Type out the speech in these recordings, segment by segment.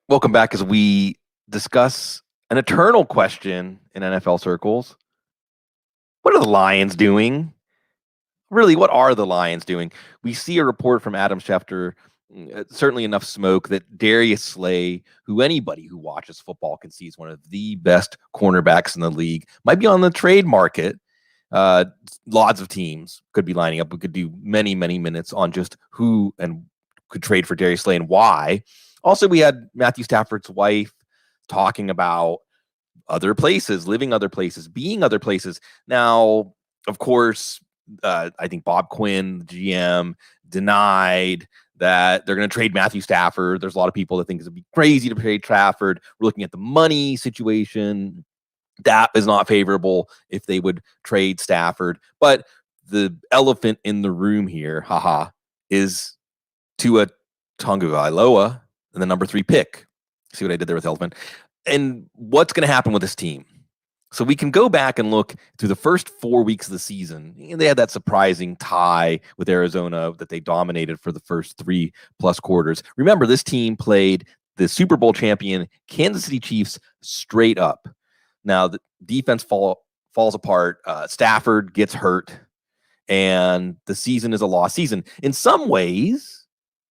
Welcome back as we discuss an eternal question in NFL circles. What are the Lions doing? Really, what are the Lions doing? We see a report from Adam Schefter, certainly enough smoke that Darius Slay, who anybody who watches football can see is one of the best cornerbacks in the league, might be on the trade market. Lots of teams could be lining up. We could do many, many minutes on just who and could trade for Darius Slay and why. Also, we had Matthew Stafford's wife talking about other places, living other places, being other places. Now, of course, I think Bob Quinn, the GM, denied that they're going to trade Matthew Stafford. There's a lot of people that think it would be crazy to trade Stafford. We're looking at the money situation. That is not favorable if they would trade Stafford. But the elephant in the room here, is Tua Tagovailoa and the number 3 pick. See what I did there with elephant? And what's going to happen with this team? So we can go back and look through the first 4 weeks of the season. And they had that surprising tie with Arizona that they dominated for the first 3+ quarters. Remember, this team played the Super Bowl champion Kansas City Chiefs straight up. Now, the defense falls apart. Stafford gets hurt, and the season is a lost season. In some ways,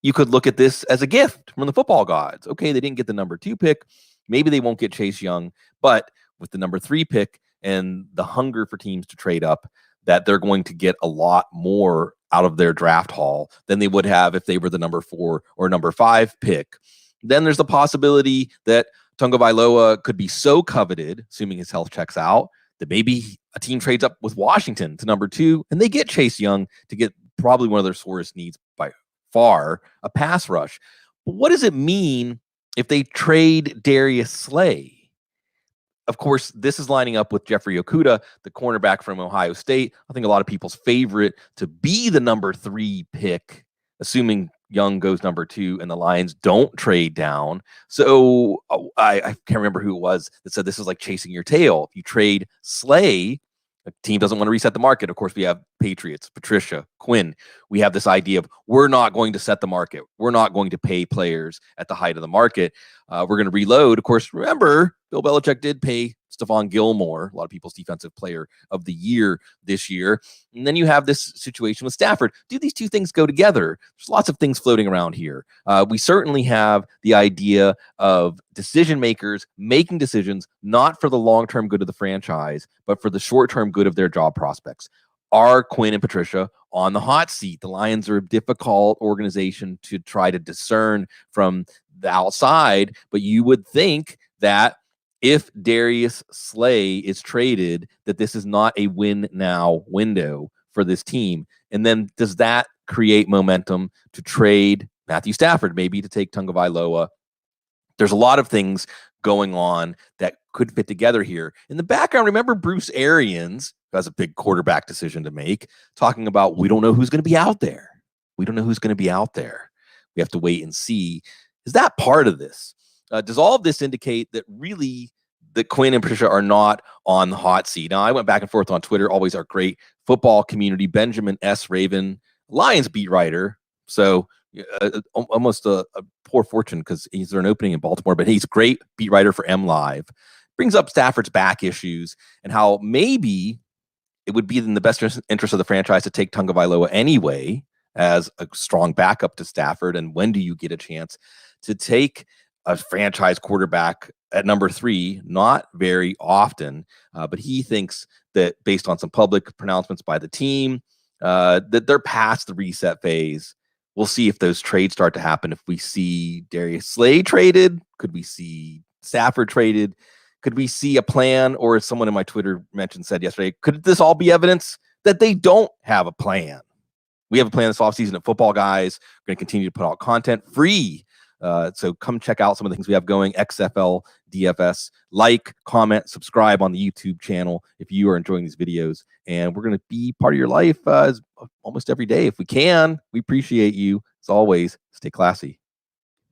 you could look at this as a gift from the football gods. Okay, they didn't get the number 2 pick. Maybe they won't get Chase Young, but with the number 3 pick and the hunger for teams to trade up, that they're going to get a lot more out of their draft haul than they would have if they were the number 4 or number 5 pick. Then there's the possibility that Tagovailoa could be so coveted, assuming his health checks out, that maybe a team trades up with Washington to number 2 and they get Chase Young to get probably one of their sorest needs by far, a pass rush. But what does it mean if they trade Darius Slay? Of course, this is lining up with Jeffrey Okudah, the cornerback from Ohio State. I think a lot of people's favorite to be the number 3 pick, assuming Young goes number 2 and the Lions don't trade down. So I can't remember who it was that said this is like chasing your tail. If you trade Slay, a team doesn't want to reset the market. Of course, we have Patriots, Patricia, Quinn. We have this idea of we're not going to set the market. We're not going to pay players at the height of the market. We're going to reload. Of course, remember, Bill Belichick did pay Stephon Gilmore, a lot of people's defensive player of the year this year. And then you have this situation with Stafford. Do these two things go together? There's lots of things floating around here. We certainly have the idea of decision makers making decisions not for the long-term good of the franchise, but for the short-term good of their job prospects. Are Quinn and Patricia on the hot seat? The Lions are a difficult organization to try to discern from the outside, but you would think that if Darius Slay is traded, that this is not a win now window for this team. And then does that create momentum to trade Matthew Stafford, maybe to take Tagovailoa? There's a lot of things going on that could fit together here. In the background, remember Bruce Arians, who has a big quarterback decision to make, talking about we don't know who's going to be out there. We don't know who's going to be out there. We have to wait and see. Is that part of this? Does all of this indicate that really that Quinn and Patricia are not on the hot seat? Now, I went back and forth on Twitter, always our great football community, Benjamin S. Raven, Lions beat writer. So almost a poor fortune because he's there an opening in Baltimore, but he's a great beat writer for M Live. Brings up Stafford's back issues and how maybe it would be in the best interest of the franchise to take Tagovailoa anyway as a strong backup to Stafford. And when do you get a chance to take a franchise quarterback at number 3? Not very often, but he thinks that based on some public pronouncements by the team, that they're past the reset phase. We'll see if those trades start to happen. If we see Darius Slay traded, could we see Stafford traded? Could we see a plan, or as someone in my Twitter said yesterday, could this all be evidence that they don't have a plan? We have a plan this offseason at Footballguys. We're going to continue to put out content free. So come check out some of the things we have going, XFL, DFS. Like, comment, subscribe on the YouTube channel if you are enjoying these videos. And we're going to be part of your life almost every day if we can. We appreciate you. As always, stay classy.